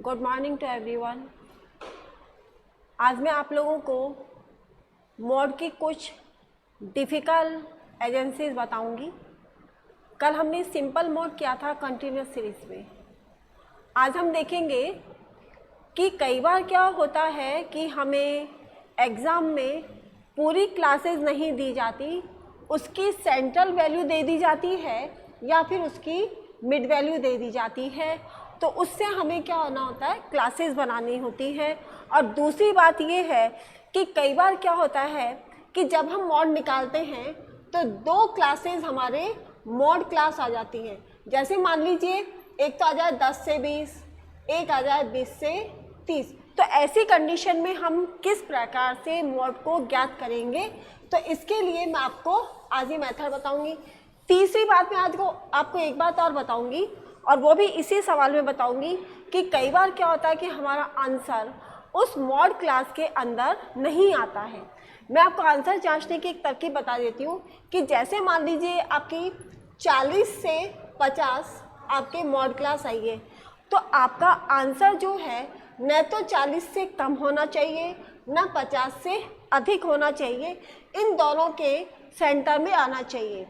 Good morning to everyone. आज मैं आप लोगों को मोड की कुछ डिफ़िकल्ट एजेंसीज बताऊंगी। कल हमने सिंपल मोड किया था कंटिन्यूस सीरीज में। आज हम देखेंगे कि कई बार क्या होता है कि हमें एग्ज़ाम में पूरी क्लासेस नहीं दी जाती, उसकी सेंट्रल वैल्यू दे दी जाती है या फिर उसकी मिड वैल्यू दे दी जाती है। तो उससे हमें क्या होना होता है, क्लासेस बनानी होती है। और दूसरी बात ये है कि कई बार क्या होता है कि जब हम मॉड निकालते हैं तो दो क्लासेस हमारे मॉड क्लास आ जाती हैं। जैसे मान लीजिए एक तो आ जाए 10 से 20, एक आ जाए 20 से 30। तो ऐसी कंडीशन में हम किस प्रकार से मॉड को ज्ञात करेंगे, तो इसके लिए मैं आपको आज ये मेथड बताऊंगी। तीसरी बात मैं आज को आपको एक बात और बताऊंगी, और वो भी इसी सवाल में बताऊंगी कि कई बार क्या होता है कि हमारा आंसर उस मॉड क्लास के अंदर नहीं आता है। मैं आपको आंसर जांचने की एक तरकीब बता देती हूँ कि जैसे मान लीजिए आपकी 40 से 50 आपके मॉड क्लास आई है, तो आपका आंसर जो है न तो 40 से कम होना चाहिए न 50 से अधिक होना चाहिए, इन दोनों के सेंटर में आना चाहिए।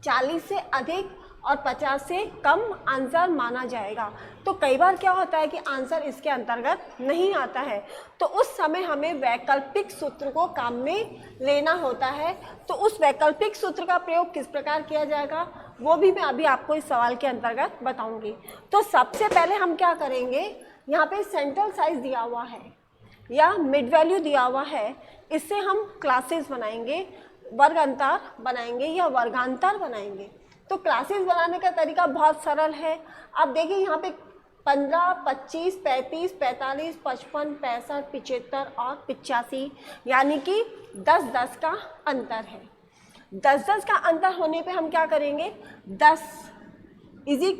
40 से अधिक और 50 से कम आंसर माना जाएगा। तो कई बार क्या होता है कि आंसर इसके अंतर्गत नहीं आता है, तो उस समय हमें वैकल्पिक सूत्र को काम में लेना होता है। तो उस वैकल्पिक सूत्र का प्रयोग किस प्रकार किया जाएगा वो भी मैं अभी आपको इस सवाल के अंतर्गत बताऊंगी। तो सबसे पहले हम क्या करेंगे, यहाँ पे सेंट्रल साइज दिया हुआ है या मिड वैल्यू दिया हुआ है, इससे हम क्लासेस बनाएंगे, वर्ग अंतर बनाएंगे या वर्गांतर बनाएंगे। तो क्लासेस बनाने का तरीका बहुत सरल है। आप देखिए यहाँ पे 15, 25, 35, 45, 55, 65, 75 और 85, यानी कि 10-10 का अंतर है। 10-10 का अंतर होने पे हम क्या करेंगे, 10 =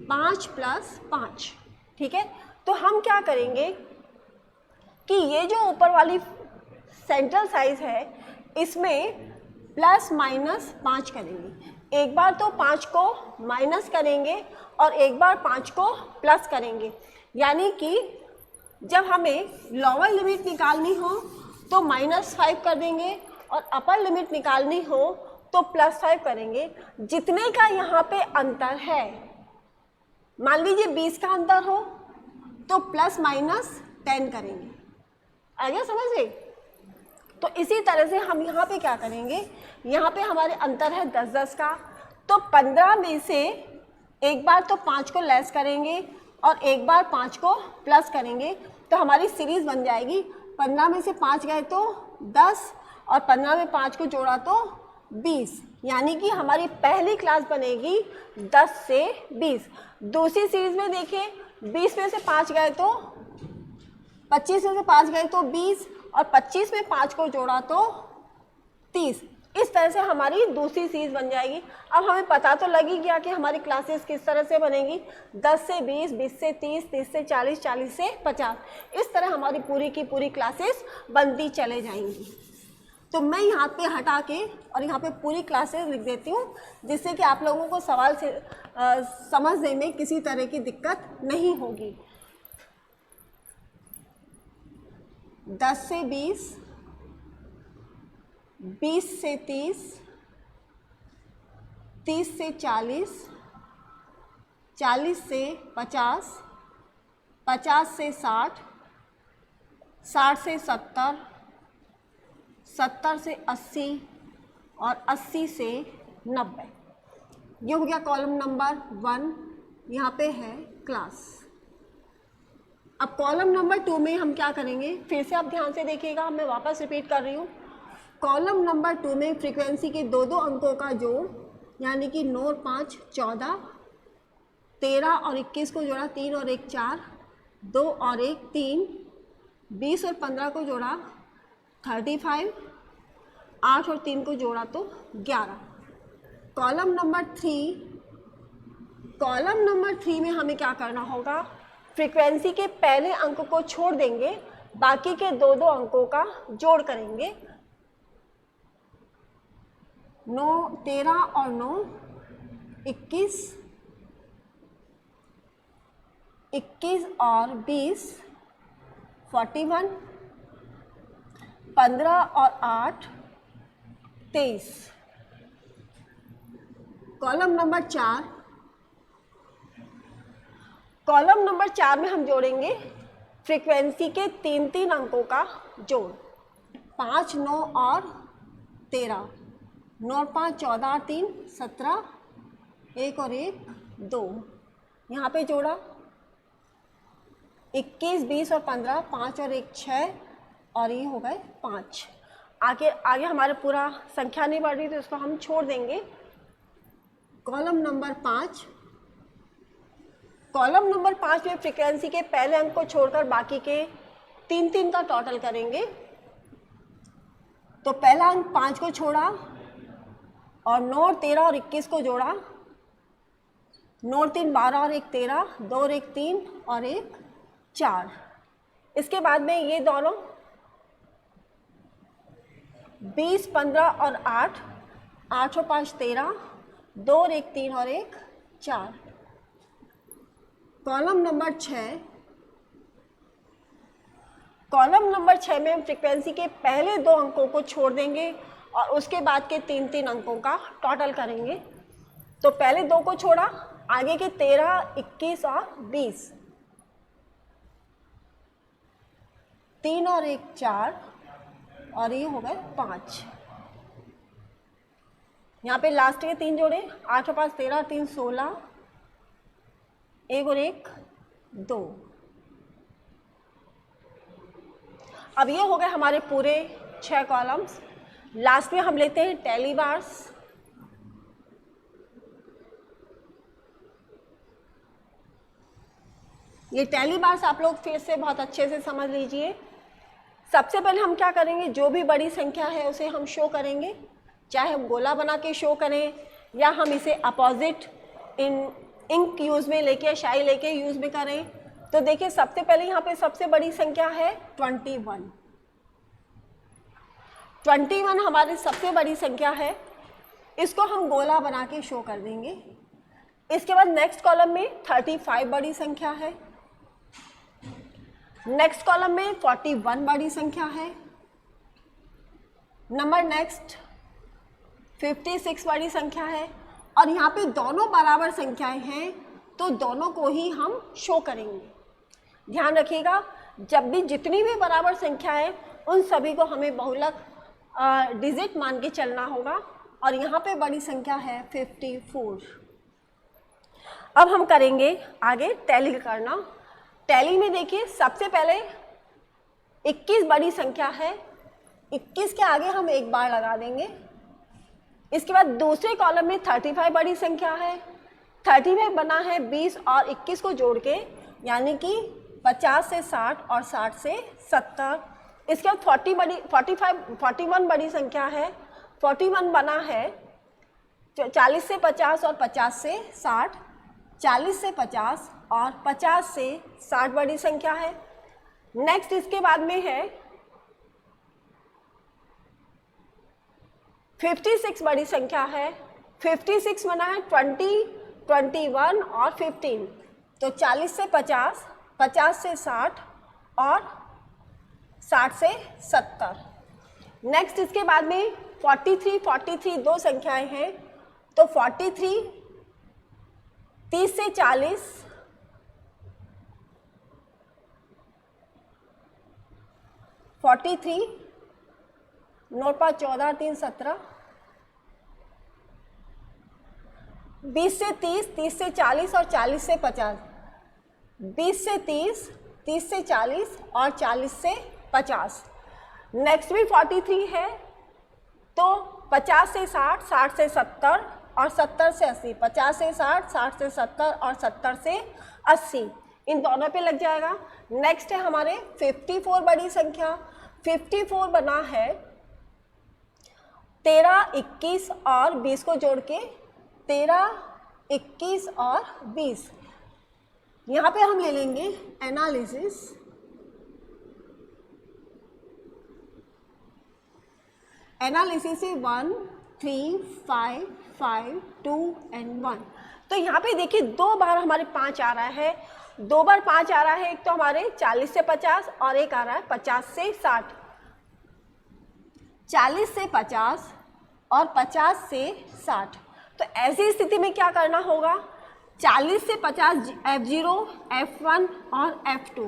5 + 5। ठीक है, तो हम क्या करेंगे कि ये जो ऊपर वाली सेंट्रल साइज है इसमें ±5 करेंगे। एक बार तो 5 को माइनस करेंगे और एक बार 5 को प्लस करेंगे, यानी कि जब हमें लोअर लिमिट निकालनी हो तो -5 कर देंगे और अपर लिमिट निकालनी हो तो +5 करेंगे। जितने का यहाँ पे अंतर है, मान लीजिए 20 का अंतर हो तो ±10 करेंगे। आ गया समझ गए? तो इसी तरह से हम यहाँ पे क्या करेंगे, यहाँ पे हमारे अंतर है 10-10 का, तो 15 में से एक बार तो 5 को लेस करेंगे और एक बार 5 को प्लस करेंगे, तो हमारी सीरीज बन जाएगी। 15 में से 5 गए तो 10 और 15 में 5 को जोड़ा तो 20, यानी कि हमारी पहली क्लास बनेगी 10 से 20। दूसरी सीरीज में देखिए 20 में से 5 गए तो 25 में से 5 गए तो 20 और 25 में 5 को जोड़ा तो 30। इस तरह से हमारी दूसरी सीरीज बन जाएगी। अब हमें पता तो लग ही गया कि हमारी क्लासेस किस तरह से बनेगी, 10 से 20, 20 से 30, 30 से 40, 40 से 50। इस तरह हमारी पूरी की पूरी क्लासेस बनती चले जाएंगी। तो मैं यहाँ पे हटा के और यहाँ पे पूरी क्लासेस लिख देती हूँ, जिससे कि आप लोगों को सवाल से समझने में किसी तरह की दिक्कत नहीं होगी। 10 से 20, 20 से 30, 30 से 40, 40 से 50, 50 से 60, 60 से 70, 70 से 80 और 80 से 90। ये हो गया कॉलम नंबर 1, यहाँ पे है क्लास। अब कॉलम नंबर 2 में हम क्या करेंगे, फिर से आप ध्यान से देखिएगा, मैं वापस रिपीट कर रही हूँ। कॉलम नंबर 2 में फ्रीक्वेंसी के दो अंकों का जोड़, यानी कि 9 और 5 14, 13 और 21 को जोड़ा 3 और 1 4, 2 और 1 3, 20 और 15 को जोड़ा 35, 8 और 3 को जोड़ा तो 11। कॉलम नंबर 3 में हमें क्या करना होगा, फ्रीक्वेंसी के पहले अंक को छोड़ देंगे, बाकी के दो अंकों का जोड़ करेंगे। 9 13 और 9 21, 21 और 20 41, 15 और 8 23। कॉलम नंबर 4, कॉलम नंबर 4 में हम जोड़ेंगे फ्रीक्वेंसी के 3 अंकों का जोड़, 5, 9 और 13, 9 और 5 14 और 3 17, 1 और 1 2, यहाँ पे जोड़ा 21, 20 और 15, 5 और 1 6 और ये हो गए 5। आगे हमारे पूरा संख्या नहीं बढ़ रही तो इसको हम छोड़ देंगे। कॉलम नंबर 5, कॉलम नंबर 5 में फ्रीक्वेंसी के पहले अंक को छोड़कर बाकी के 3 का टोटल करेंगे। तो पहला अंक 5 को छोड़ा और 9 और 13 और 21 को जोड़ा, 9 और 3 12 और 1 13, 2 और 1 3 और 1 4। इसके बाद में ये दोनों 20 15 और 8, 8 और 5 13, 2 और 1 3 और 1 4। कॉलम नंबर 6, कॉलम नंबर 6 में हम फ्रीक्वेंसी के पहले 2 अंकों को छोड़ देंगे और उसके बाद के 3 अंकों का टोटल करेंगे। तो पहले 2 को छोड़ा, आगे के 13 21 और 20, 3 और 1 4 और ये हो गए 5। यहाँ पे लास्ट के 3 जोड़े, 8 और 5 13, 3 16, 1 और 1 2। अब ये हो गए हमारे पूरे 6 कॉलम्स। लास्ट में हम लेते हैं टैली बार्स। ये टैली बार्स आप लोग फिर से बहुत अच्छे से समझ लीजिए। सबसे पहले हम क्या करेंगे, जो भी बड़ी संख्या है उसे हम शो करेंगे, चाहे हम गोला बना के शो करें या हम इसे अपोजिट इंक यूज़ में लेके, शाई लेके यूज़ में करें। तो देखिए सबसे पहले यहाँ पे सबसे बड़ी संख्या है 21। 21 हमारी सबसे बड़ी संख्या है, इसको हम गोला बना के शो कर देंगे। इसके बाद नेक्स्ट कॉलम में 35 बड़ी संख्या है, नेक्स्ट कॉलम में 41 बड़ी संख्या है, नंबर नेक्स्ट 56 बड़ी संख्या है। और यहाँ पे दोनों बराबर संख्याएं हैं तो दोनों को ही हम शो करेंगे। ध्यान रखिएगा, जब भी जितनी भी बराबर संख्या है उन सभी को हमें बहुलक डिजिट मान के चलना होगा। और यहाँ पे बड़ी संख्या है 54। अब हम करेंगे आगे टैली करना। टैली में देखिए सबसे पहले 21 बड़ी संख्या है, 21 के आगे हम एक बार लगा देंगे। इसके बाद दूसरे कॉलम में 35 बड़ी संख्या है, 35 बना है 20 और 21 को जोड़ के, यानी कि 50 से 60 और 60 से 70। इसके बाद 41 बड़ी संख्या है, 41 बना है 40 से 50 और 50 से 60, 40 से 50 और 50 से 60 बड़ी संख्या है। नेक्स्ट इसके बाद में है 56 बड़ी संख्या है, 56 बना है 20, 21 और 15। तो 40 से 50, 50 से 60 और 60 से 70। नेक्स्ट इसके बाद में 43 दो संख्याएं हैं, तो 43 30 से 40, 43 9 5 14 3 17, 20 से 30, 30 से 40 और 40 से 50, 20 से 30, 30 से 40 और 40 से 50। नेक्स्ट भी 43 है, तो 50 से 60, 60 से 70 और 70 से 80, 50 से 60, 60 से 70 और 70 से 80, इन दोनों पे लग जाएगा। नेक्स्ट है हमारे 54 बड़ी संख्या, 54 बना है 13, 21 और 20 को जोड़ के, 13, 21 और 20। यहाँ पे हम ले लेंगे एनालिसिस। एनालिसिस से 1 3 5 5 2 एंड 1। तो यहाँ पे देखिए 2 बार हमारे 5 आ रहा है, 2 बार 5 आ रहा है। एक तो हमारे 40 से 50 और एक आ रहा है 50 से 60। 40 से 50 और 50 से 60। तो ऐसी स्थिति में क्या करना होगा, 40 से 50 F0, F1 और F2,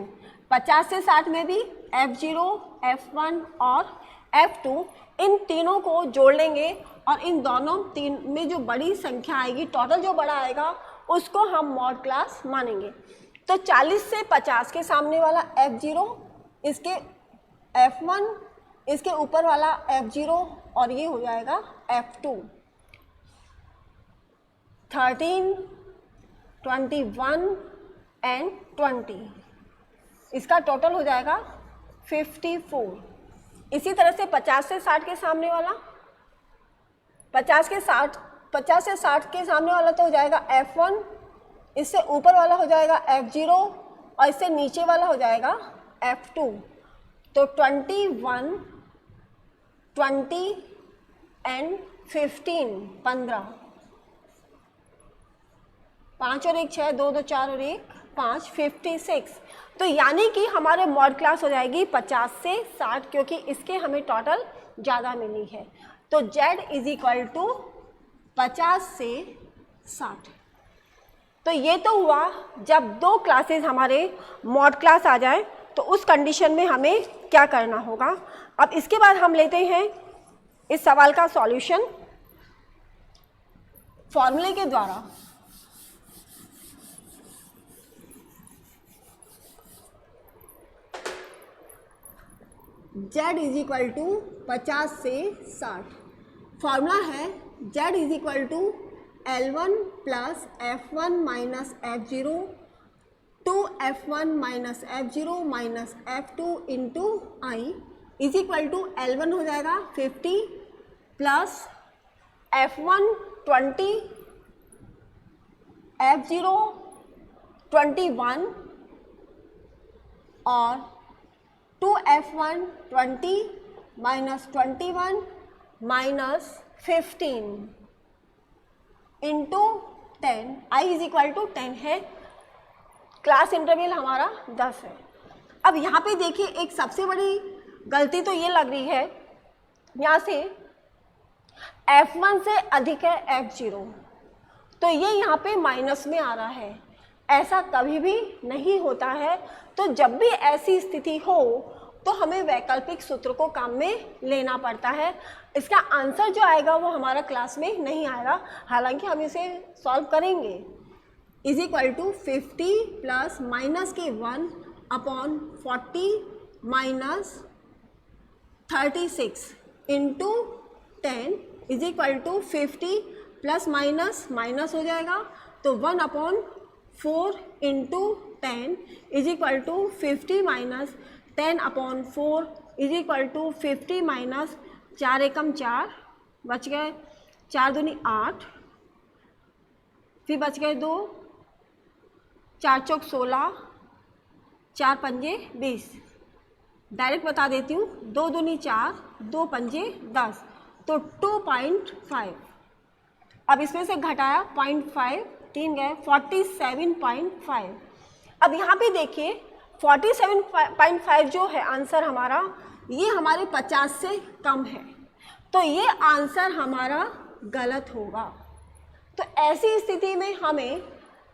50 से 60 में भी F0, F1 और F2, इन तीनों को जोड़ लेंगे और इन दोनों तीन में जो बड़ी संख्या आएगी, टोटल जो बड़ा आएगा, उसको हम मॉड क्लास मानेंगे। तो 40 से 50 के सामने वाला F0, इसके F1, इसके ऊपर वाला F0 और ये हो जाएगा F2। 13, 21 एंड 20, इसका टोटल हो जाएगा 54। इसी तरह से 50 से 60 के सामने वाला, 50 से 60 के सामने वाला तो हो जाएगा F1, इससे ऊपर वाला हो जाएगा F0 और इससे नीचे वाला हो जाएगा F2। तो 21, 20 एंड 15, 15, 5 और 1 6, 2 2 4 और 1 5, 56। तो यानी कि हमारे मॉड क्लास हो जाएगी 50 से 60, क्योंकि इसके हमें टोटल ज़्यादा मिली है। तो Z इज इक्वल टू 50 से 60। तो ये तो हुआ जब 2 क्लासेस हमारे मॉड क्लास आ जाए, तो उस कंडीशन में हमें क्या करना होगा। अब इसके बाद हम लेते हैं इस सवाल का सॉल्यूशन फॉर्मूले के द्वारा। Z इज इक्वल टू 50 से 60। फॉर्मूला है Z is equal to L1 plus F1 minus F0 two F1 minus F0 minus F2 into I is equal to L1 हो जाएगा 50 प्लस F1 20, F0 21 और 2F1 20 minus 21 minus 15 into 10, I is equal to 10 है। Class interval हमारा 10 है। अब यहाँ पे देखिए एक सबसे बड़ी गलती तो ये लग रही है, यहाँ से F1 से अधिक है F0, तो ये यहाँ पे माइनस में आ रहा है। ऐसा कभी भी नहीं होता है। तो जब भी ऐसी स्थिति हो तो हमें वैकल्पिक सूत्र को काम में लेना पड़ता है। इसका आंसर जो आएगा वो हमारा क्लास में नहीं आएगा, हालांकि हम इसे सॉल्व करेंगे। Is equal to 50 plus minus के 1 upon 40 minus 36 into 10 is equal to 50 plus minus minus हो जाएगा, तो 1 upon 4 into 10 is equal to 50 minus 10 upon 4 is equal to 50 minus 4 एकम 4, बच गए 4 दूनी 8, फिर बच गए 2, 4 चौक 16, 4 पंजे 20। डायरेक्ट बता देती हूँ, 2 दूनी 4, 2 पंजे 10, तो 2.5। अब इसमें से घटाया 0.5, 3 गए 47.5। अब यहाँ पे देखिए 47.5 जो है आंसर हमारा, ये हमारे 50 से कम है, तो ये आंसर हमारा गलत होगा। तो ऐसी स्थिति में हमें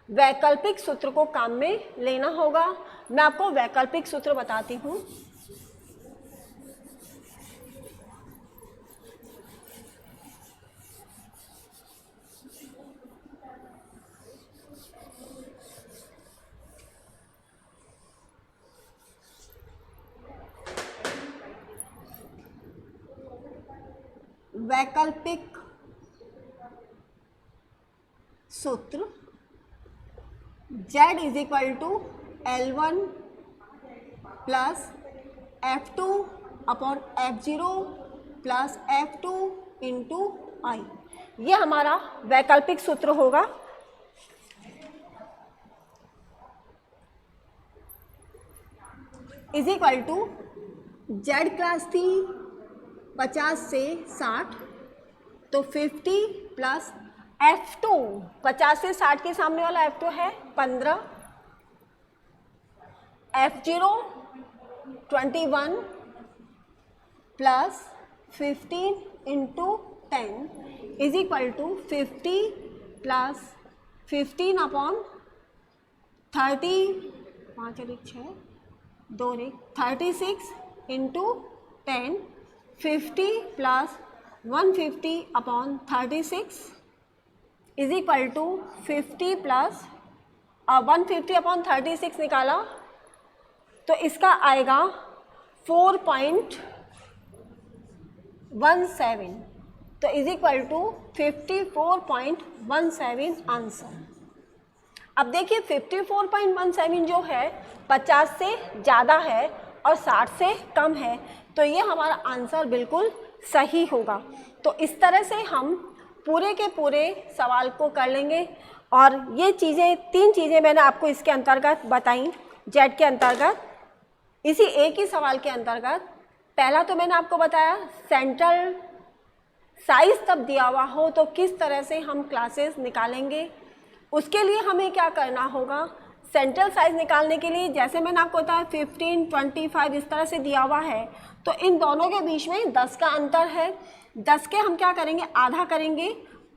वैकल्पिक सूत्र को काम में लेना होगा। मैं आपको वैकल्पिक सूत्र बताती हूँ। वैकल्पिक सूत्र Z is equal to L1 plus F2 upon F0 plus F2 into I, ये हमारा वैकल्पिक सूत्र होगा। Is equal to Z class थी 50 से 60, तो 50 प्लस F2 50 से 60 के सामने वाला F2 है 15, F0 21 plus 15 into 10 is equal to 50 plus 15 upon 30, 5 और 6 2 और 36 into 10, 50 plus 150 upon 36 is equal to 50 plus 150 upon 36 निकाला तो इसका आएगा 4.17, तो इज इक्वल टू 54.17 आंसर। अब देखिए 54.17 जो है 50 से ज़्यादा है और 60 से कम है, तो ये हमारा आंसर बिल्कुल सही होगा। तो इस तरह से हम पूरे के पूरे सवाल को कर लेंगे। और ये चीज़ें 3 चीज़ें मैंने आपको इसके अंतर्गत बताई, जेड के अंतर्गत, इसी एक ही सवाल के अंतर्गत। पहला तो मैंने आपको बताया सेंट्रल साइज तब दिया हुआ हो तो किस तरह से हम क्लासेस निकालेंगे। उसके लिए हमें क्या करना होगा, सेंट्रल साइज निकालने के लिए जैसे मैंने आपको बताया 15, 25 इस तरह से दिया हुआ है, तो इन दोनों के बीच में 10 का अंतर है। 10 के हम क्या करेंगे, आधा करेंगे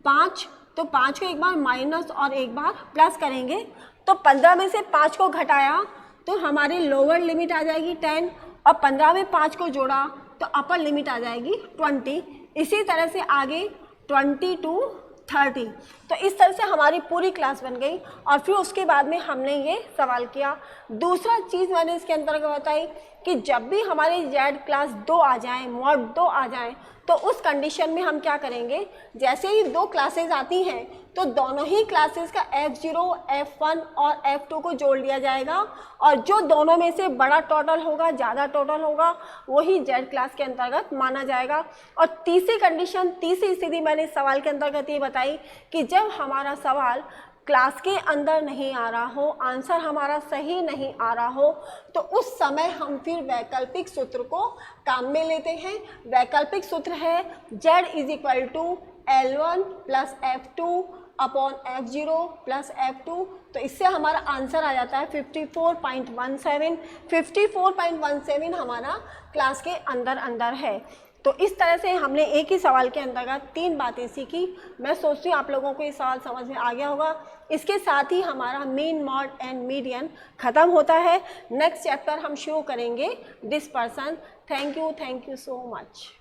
5, तो 5 को एक बार माइनस और एक बार प्लस करेंगे, तो 15 में से 5 को घटाया तो हमारी लोअर लिमिट आ जाएगी 10, और 15 में 5 को जोड़ा तो अपर लिमिट आ जाएगी 20। इसी तरह से आगे 20 to 30। तो इस तरह से हमारी पूरी क्लास बन गई। और फिर उसके बाद में हमने ये सवाल किया। दूसरा चीज़ मैंने इसके अंतर्गत बताई कि जब भी हमारी जेड क्लास 2 आ जाए, मॉड 2 आ जाए, तो उस कंडीशन में हम क्या करेंगे, जैसे ही 2 क्लासेस आती हैं तो दोनों ही क्लासेस का F0, F1 और F2 को जोड़ लिया जाएगा, और जो दोनों में से बड़ा टोटल होगा, ज़्यादा टोटल होगा, वही जेड क्लास के अंतर्गत माना जाएगा। और तीसरी कंडीशन, तीसरी स्थिति मैंने इस सवाल के अंतर्गत ये बताई कि जब हमारा सवाल क्लास के अंदर नहीं आ रहा हो, आंसर हमारा सही नहीं आ रहा हो, तो उस समय हम फिर वैकल्पिक सूत्र को काम में लेते हैं। वैकल्पिक सूत्र है Z is equal to L1 plus F2 upon F0 plus F2। तो इससे हमारा आंसर आ जाता है 54.17। 54.17 हमारा क्लास के अंदर है। तो इस तरह से हमने एक ही सवाल के अंतर्गत 3 बातें सीखी। मैं सोचती हूँ आप लोगों को ये सवाल समझ में आ गया होगा। इसके साथ ही हमारा मीन, मॉड एंड मीडियन ख़त्म होता है। नेक्स्ट चैप्टर हम शुरू करेंगे dispersion. Thank you so much.